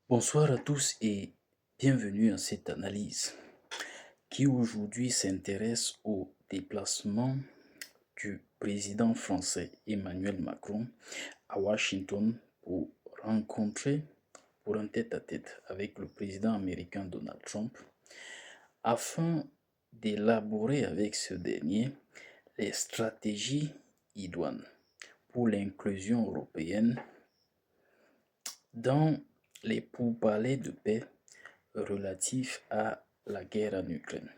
Bonsoir à tous et bienvenue à cette analyse qui aujourd'hui s'intéresse au déplacement du président français Emmanuel Macron à Washington pour un tête-à-tête avec le président américain Donald Trump afin d'élaborer avec ce dernier les stratégies idoines pour l'inclusion européenne dans les pourparlers de paix relatifs à la guerre en Ukraine.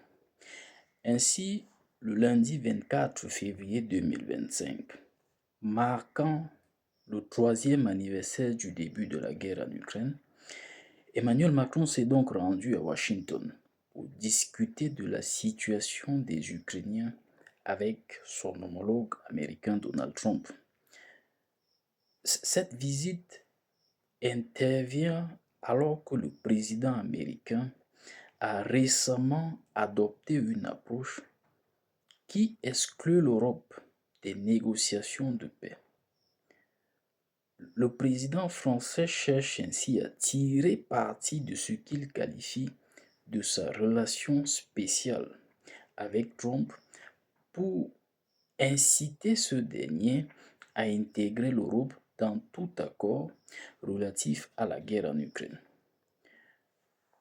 Ainsi, le lundi 24 février 2025, marquant le troisième anniversaire du début de la guerre en Ukraine, Emmanuel Macron s'est donc rendu à Washington pour discuter de la situation des Ukrainiens avec son homologue américain Donald Trump. Cette visite intervient alors que le président américain a récemment adopté une approche qui exclut l'Europe des négociations de paix. Le président français cherche ainsi à tirer parti de ce qu'il qualifie de sa relation spéciale avec Trump pour inciter ce dernier à intégrer l'Europe dans tout accord relatif à la guerre en Ukraine.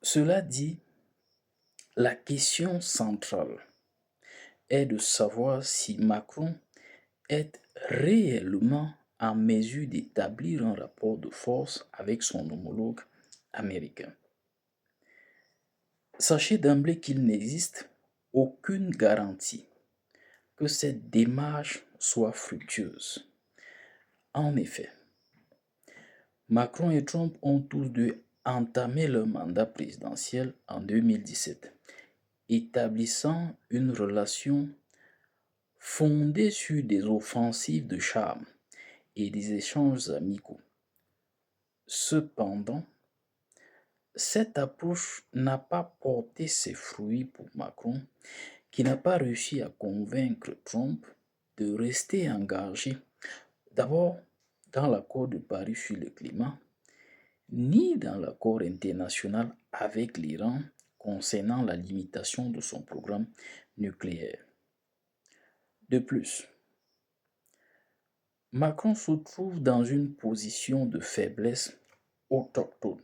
Cela dit, la question centrale est de savoir si Macron est réellement en mesure d'établir un rapport de force avec son homologue américain. Sachez d'emblée qu'il n'existe aucune garantie que cette démarche soit fructueuse. En effet, Macron et Trump ont tous deux entamé leur mandat présidentiel en 2017, établissant une relation fondée sur des offensives de charme et des échanges amicaux. Cependant, cette approche n'a pas porté ses fruits pour Macron, qui n'a pas réussi à convaincre Trump de rester engagé d'abord dans l'accord de Paris sur le climat, ni dans l'accord international avec l'Iran concernant la limitation de son programme nucléaire. De plus, Macron se trouve dans une position de faiblesse autochtone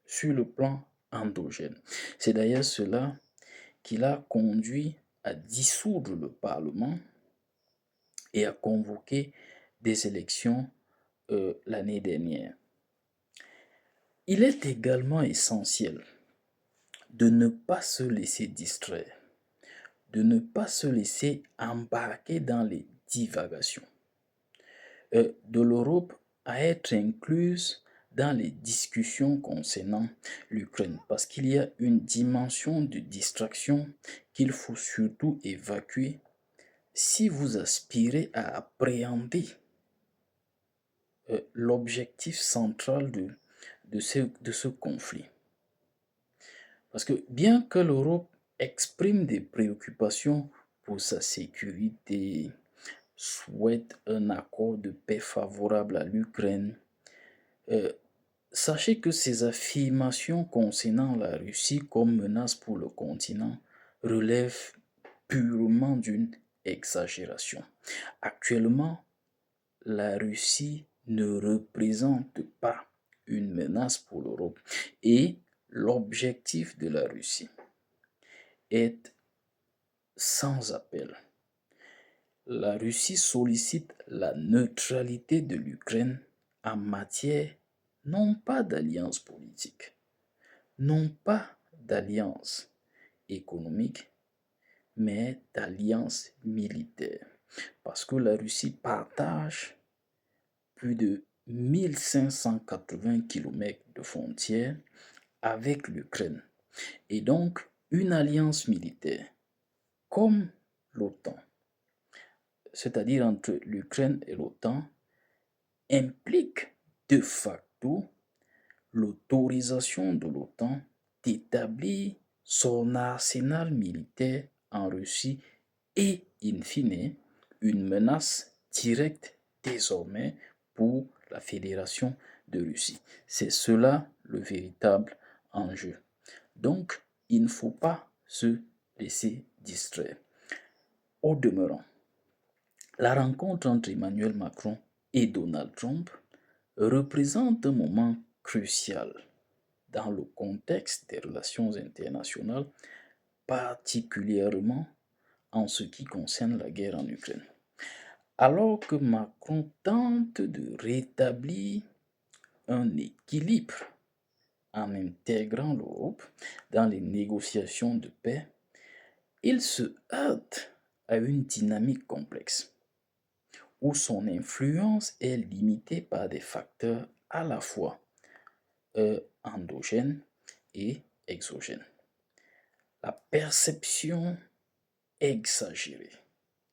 sur le plan endogène. C'est d'ailleurs cela qui l'a conduit à dissoudre le Parlement et à convoquer des élections l'année dernière. Il est également essentiel de ne pas se laisser distraire, de ne pas se laisser embarquer dans les divagations de l'Europe à être incluse dans les discussions concernant l'Ukraine, parce qu'il y a une dimension de distraction qu'il faut surtout évacuer si vous aspirez à appréhender l'objectif central de ce conflit. Parce que bien que l'Europe exprime des préoccupations pour sa sécurité, souhaite un accord de paix favorable à l'Ukraine, sachez que ces affirmations concernant la Russie comme menace pour le continent relèvent purement d'une exagération. Actuellement, la Russie ne représente pas une menace pour l'Europe et l'objectif de la Russie est sans appel. La Russie sollicite la neutralité de l'Ukraine en matière non pas d'alliance politique, non pas d'alliance économique, mais d'alliance militaire. Parce que la Russie partage plus de 1580 km de frontières avec l'Ukraine. Et donc, une alliance militaire comme l'OTAN, c'est-à-dire entre l'Ukraine et l'OTAN, implique de facto l'autorisation de l'OTAN d'établir son arsenal militaire en Russie et, in fine, une menace directe désormais pour la Fédération de Russie. C'est cela le véritable enjeu. Donc, il ne faut pas se laisser distraire. Au demeurant, la rencontre entre Emmanuel Macron et Donald Trump représente un moment crucial dans le contexte des relations internationales, particulièrement en ce qui concerne la guerre en Ukraine. Alors que Macron tente de rétablir un équilibre en intégrant l'Europe dans les négociations de paix, il se heurte à une dynamique complexe où son influence est limitée par des facteurs à la fois endogènes et exogènes. La perception exagérée,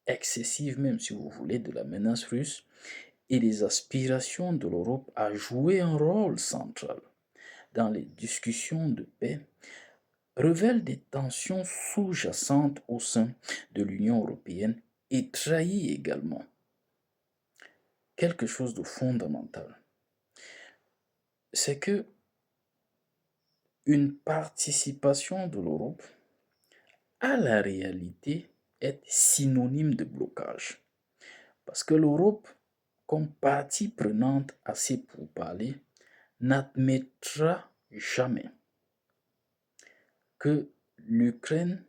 excessive même si vous voulez, de la menace russe et les aspirations de l'Europe à jouer un rôle central dans les discussions de paix révèlent des tensions sous-jacentes au sein de l'Union européenne et trahit également quelque chose de fondamental. C'est que une participation de l'Europe à la réalité est synonyme de blocage. Parce que l'Europe, comme partie prenante à ces pourparlers, n'admettra jamais que l'Ukraine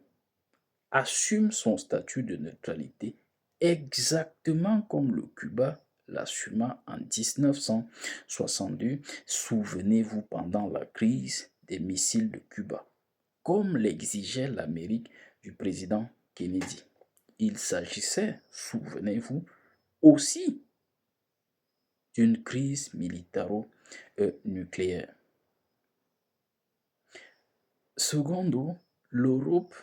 assume son statut de neutralité exactement comme le Cuba l'assuma en 1962, souvenez-vous, pendant la crise des missiles de Cuba, comme l'exigeait l'Amérique du président Kennedy. Il s'agissait, souvenez-vous, aussi d'une crise militaro-nucléaire. Secondo, l'Europe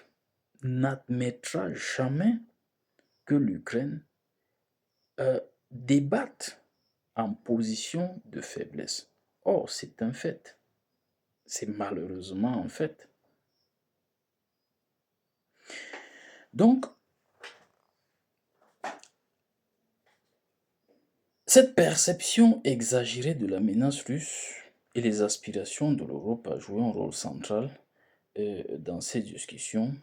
n'admettra jamais que l'Ukraine débatte en position de faiblesse. Or, c'est un fait. C'est malheureusement un fait. Donc, cette perception exagérée de la menace russe et les aspirations de l'Europe à jouer un rôle central dans ces discussions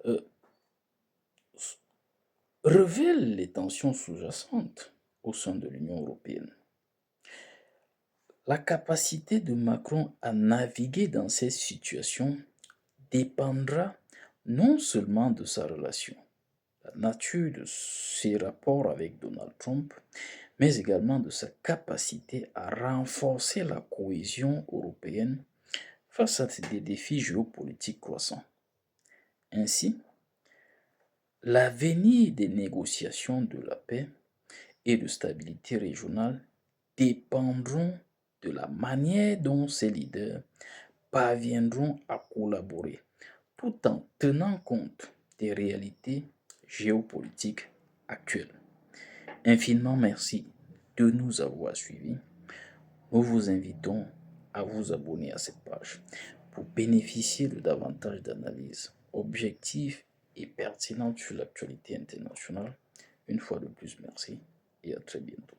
euh, révèle les tensions sous-jacentes au sein de l'Union européenne. La capacité de Macron à naviguer dans ces situations dépendra non seulement de sa relation, la nature de ses rapports avec Donald Trump, mais également de sa capacité à renforcer la cohésion européenne face à des défis géopolitiques croissants. Ainsi, l'avenir des négociations de la paix et de stabilité régionale dépendront de la manière dont ces leaders parviendront à collaborer tout en tenant compte des réalités géopolitiques actuelles. Infiniment merci de nous avoir suivis. Nous vous invitons à vous abonner à cette page pour bénéficier de davantage d'analyses objectives et pertinentes sur l'actualité internationale. Une fois de plus, merci et à très bientôt.